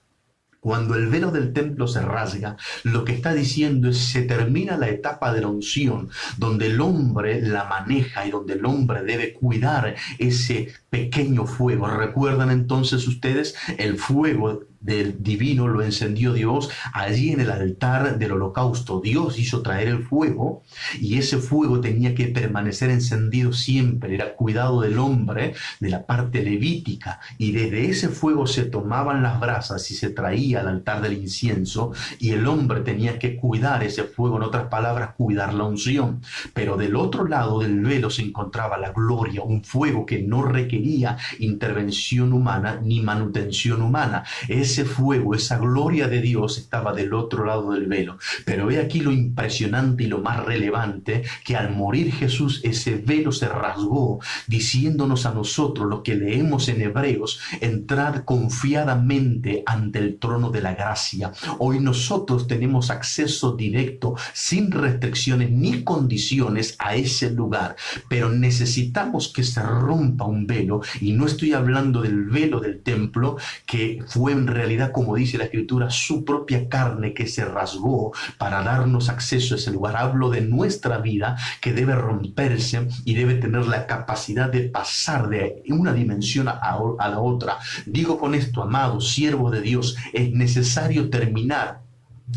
cuando el velo del templo se rasga, lo que está diciendo es: se termina la etapa de la unción, donde el hombre la maneja y donde el hombre debe cuidar ese pequeño fuego. ¿Recuerdan entonces ustedes? El fuego del divino lo encendió Dios allí en el altar del holocausto. Dios hizo traer el fuego, y ese fuego tenía que permanecer encendido siempre. Era cuidado del hombre, de la parte levítica, y desde ese fuego se tomaban las brasas y se traía al altar del incienso, y el hombre tenía que cuidar ese fuego, en otras palabras, cuidar la unción. Pero del otro lado del velo se encontraba la gloria, un fuego que no requería intervención humana ni manutención humana. Es ese fuego, esa gloria de Dios estaba del otro lado del velo. Pero he aquí lo impresionante y lo más relevante, que al morir Jesús ese velo se rasgó, diciéndonos a nosotros, lo que leemos en Hebreos, entrad confiadamente ante el trono de la gracia. Hoy nosotros tenemos acceso directo, sin restricciones ni condiciones, a ese lugar, pero necesitamos que se rompa un velo, y no estoy hablando del velo del templo, que fue en realidad, como dice la Escritura, su propia carne que se rasgó para darnos acceso a ese lugar. Hablo de nuestra vida, que debe romperse y debe tener la capacidad de pasar de una dimensión a la otra. Digo con esto, amados siervos de Dios, es necesario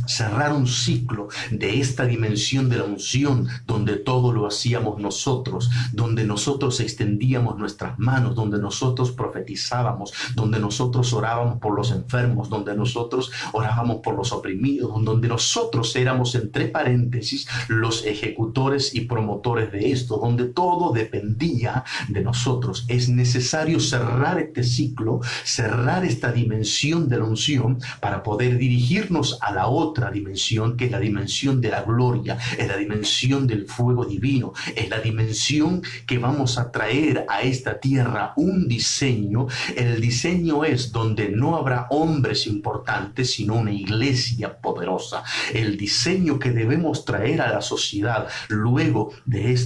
cerrar un ciclo de esta dimensión de la unción, donde todo lo hacíamos nosotros, donde nosotros extendíamos nuestras manos, donde nosotros profetizábamos, donde nosotros orábamos por los enfermos, donde nosotros orábamos por los oprimidos, donde nosotros éramos, entre paréntesis, los ejecutores y promotores de esto, donde todo dependía de nosotros. Es necesario cerrar este ciclo, cerrar esta dimensión de la unción, para poder dirigirnos a la otra dimensión, que es la dimensión de la gloria, es la dimensión del fuego divino, es la dimensión que vamos a traer a esta tierra un diseño. El diseño es donde no habrá hombres importantes, sino una iglesia poderosa. El diseño que debemos traer a la sociedad luego de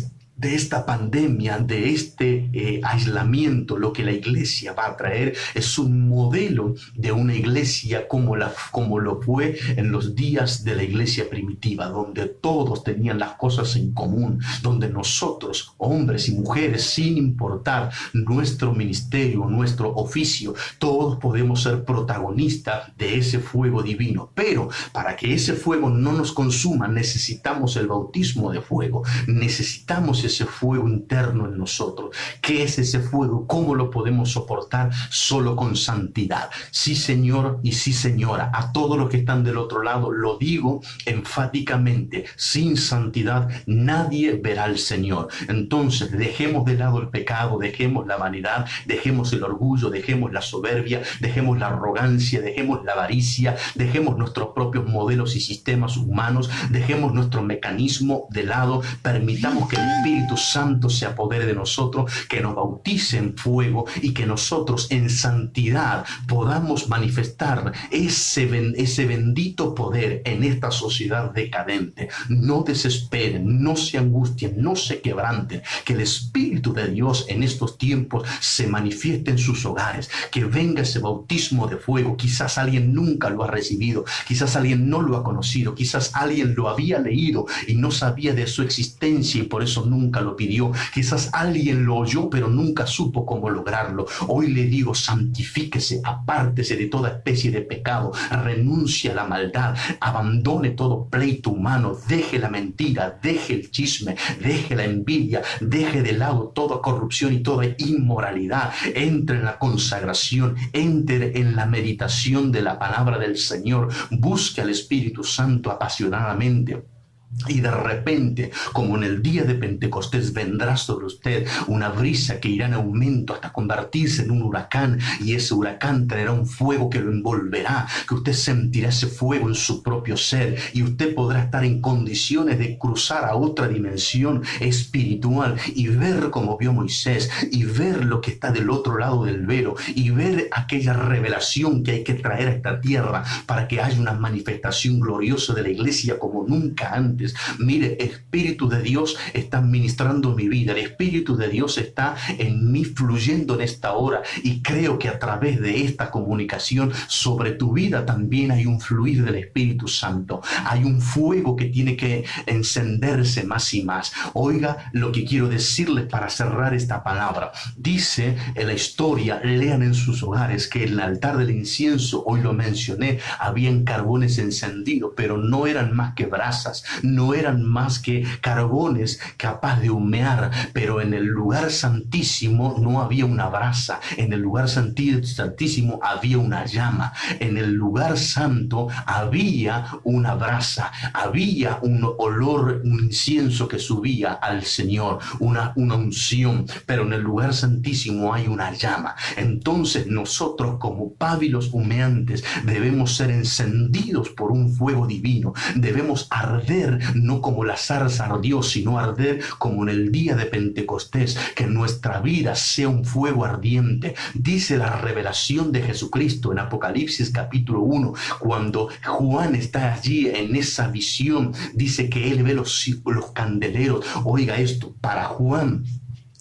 esta pandemia, de este aislamiento, lo que la iglesia va a traer es un modelo de una iglesia como lo fue en los días de la iglesia primitiva, donde todos tenían las cosas en común, donde nosotros, hombres y mujeres, sin importar nuestro ministerio, nuestro oficio, todos podemos ser protagonistas de ese fuego divino. Pero para que ese fuego no nos consuma, necesitamos el bautismo de fuego, necesitamos ese fuego interno en nosotros. ¿Qué es ese fuego? ¿Cómo lo podemos soportar? Solo con santidad. Sí, Señor, y sí, señora. A todos los que están del otro lado, lo digo enfáticamente: sin santidad nadie verá al Señor. Entonces, dejemos de lado el pecado, dejemos la vanidad, dejemos el orgullo, dejemos la soberbia, dejemos la arrogancia, dejemos la avaricia, dejemos nuestros propios modelos y sistemas humanos, dejemos nuestro mecanismo de lado, permitamos que el Espíritu Santo se apodere de nosotros, que nos bautice en fuego y que nosotros en santidad podamos manifestar ese bendito poder en esta sociedad decadente. No desesperen, no se angustien, no se quebranten, que el Espíritu de Dios en estos tiempos se manifieste en sus hogares, que venga ese bautismo de fuego. Quizás alguien nunca lo ha recibido, quizás alguien no lo ha conocido, quizás alguien lo había leído y no sabía de su existencia y por eso nunca lo pidió. Quizás alguien lo oyó pero nunca supo cómo lograrlo. Hoy le digo: santifíquese, apártese de toda especie de pecado, renuncie a la maldad, abandone todo pleito humano, deje la mentira, deje el chisme, deje la envidia, deje de lado toda corrupción y toda inmoralidad, entre en la consagración, entre en la meditación de la palabra del Señor, busque al Espíritu Santo apasionadamente. Y de repente, como en el día de Pentecostés, vendrá sobre usted una brisa que irá en aumento hasta convertirse en un huracán, y ese huracán traerá un fuego que lo envolverá, que usted sentirá ese fuego en su propio ser, y usted podrá estar en condiciones de cruzar a otra dimensión espiritual y ver como vio Moisés, y ver lo que está del otro lado del velo, y ver aquella revelación que hay que traer a esta tierra para que haya una manifestación gloriosa de la iglesia como nunca antes. Mire, el Espíritu de Dios está ministrando mi vida, el Espíritu de Dios está en mí fluyendo en esta hora, y creo que a través de esta comunicación sobre tu vida también hay un fluir del Espíritu Santo, hay un fuego que tiene que encenderse más y más. Oiga lo que quiero decirles para cerrar esta palabra. Dice en la historia, lean en sus hogares, que en el altar del incienso, hoy lo mencioné, habían carbones encendidos, pero no eran más que brasas, no eran más que carbones capaz de humear, pero en el lugar santísimo no había una brasa, en el lugar santísimo había una llama, en el lugar santo había una brasa, había un olor, un incienso que subía al Señor, una unción, pero en el lugar santísimo hay una llama. Entonces nosotros como pábilos humeantes debemos ser encendidos por un fuego divino, debemos arder no como la zarza ardió, sino arder como en el día de Pentecostés, que nuestra vida sea un fuego ardiente. Dice la revelación de Jesucristo en Apocalipsis capítulo 1, cuando Juan está allí en esa visión, dice que él ve los candeleros. Oiga esto, para Juan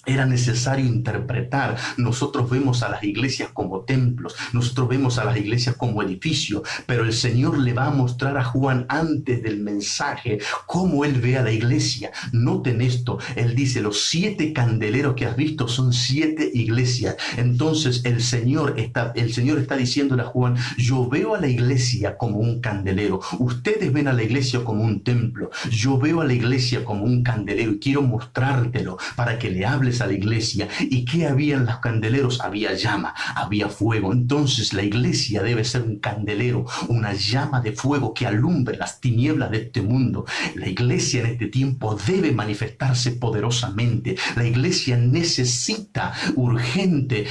era necesario interpretar. Nosotros vemos a las iglesias como templos, nosotros vemos a las iglesias como edificios, pero el Señor le va a mostrar a Juan antes del mensaje cómo él ve a la iglesia. Noten esto, él dice, los 7 candeleros que has visto son 7 iglesias. Entonces el Señor está diciéndole a Juan, yo veo a la iglesia como un candelero, ustedes ven a la iglesia como un templo, yo veo a la iglesia como un candelero y quiero mostrártelo para que le hables a la iglesia. ¿Y qué había en los candeleros? Había llama, había fuego. Entonces la iglesia debe ser un candelero, una llama de fuego que alumbre las tinieblas de este mundo. La iglesia en este tiempo debe manifestarse poderosamente. La iglesia necesita urgente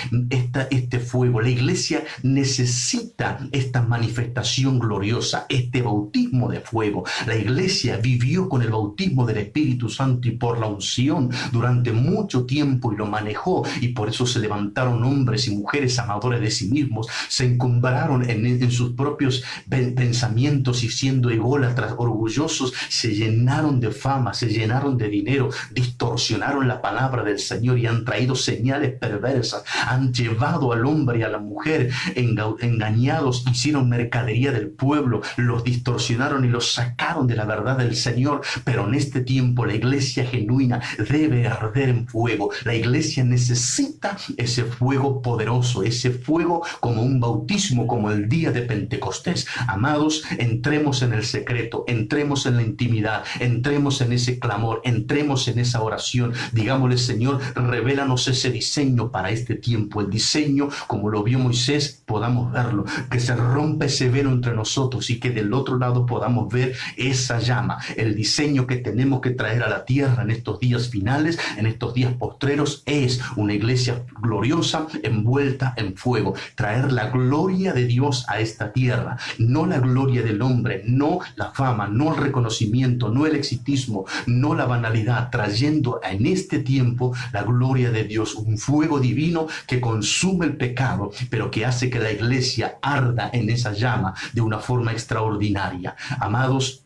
este fuego. La iglesia necesita esta manifestación gloriosa, este bautismo de fuego. La iglesia vivió con el bautismo del Espíritu Santo y por la unción durante mucho tiempo y lo manejó, y por eso se levantaron hombres y mujeres amadores de sí mismos, se encumbraron en sus propios pensamientos y siendo ególatras, orgullosos, se llenaron de fama, se llenaron de dinero, distorsionaron la palabra del Señor y han traído señales perversas, han llevado al hombre y a la mujer engañados, hicieron mercadería del pueblo, los distorsionaron y los sacaron de la verdad del Señor. Pero en este tiempo la iglesia genuina debe arder en fuego. La iglesia necesita ese fuego poderoso, ese fuego como un bautismo, como el día de Pentecostés. Amados, entremos en el secreto, entremos en la intimidad, entremos en ese clamor, entremos en esa oración. Digámosle, Señor, revélanos ese diseño para este tiempo. El diseño, como lo vio Moisés, podamos verlo, que se rompa ese velo entre nosotros y que del otro lado podamos ver esa llama, el diseño que tenemos que traer a la tierra en estos días finales, en estos días postreros, es una iglesia gloriosa envuelta en fuego. Traer la gloria de Dios a esta tierra, no la gloria del hombre, no la fama, no el reconocimiento, no el exitismo, no la banalidad, trayendo en este tiempo la gloria de Dios, un fuego divino que consume el pecado, pero que hace que la iglesia arda en esa llama de una forma extraordinaria. Amados,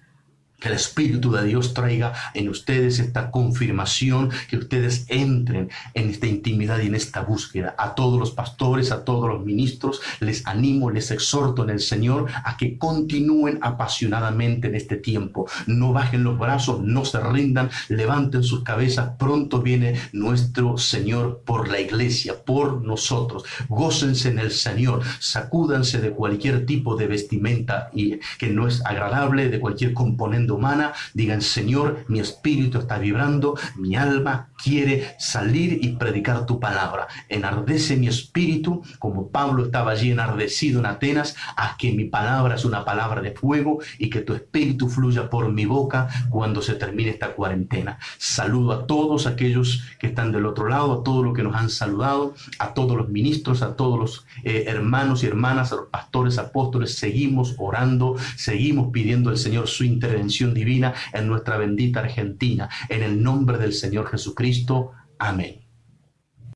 que el Espíritu de Dios traiga en ustedes esta confirmación, que ustedes entren en esta intimidad y en esta búsqueda. A todos los pastores, a todos los ministros, les animo, les exhorto en el Señor a que continúen apasionadamente en este tiempo. No bajen los brazos, no se rindan, levanten sus cabezas. Pronto viene nuestro Señor por la iglesia, por nosotros. Gócense en el Señor, sacúdanse de cualquier tipo de vestimenta y que no es agradable, de cualquier componente humana. Digan, Señor, mi espíritu está vibrando, mi alma quiere salir y predicar tu palabra. Enardece mi espíritu, como Pablo estaba allí enardecido en Atenas. Haz que mi palabra es una palabra de fuego y que tu espíritu fluya por mi boca cuando se termine esta cuarentena. Saludo a todos aquellos que están del otro lado, a todos los que nos han saludado, a todos los ministros, a todos los hermanos y hermanas, a los pastores, apóstoles. Seguimos orando, seguimos pidiendo al Señor su intervención divina en nuestra bendita Argentina. En el nombre del Señor Jesucristo. Amén.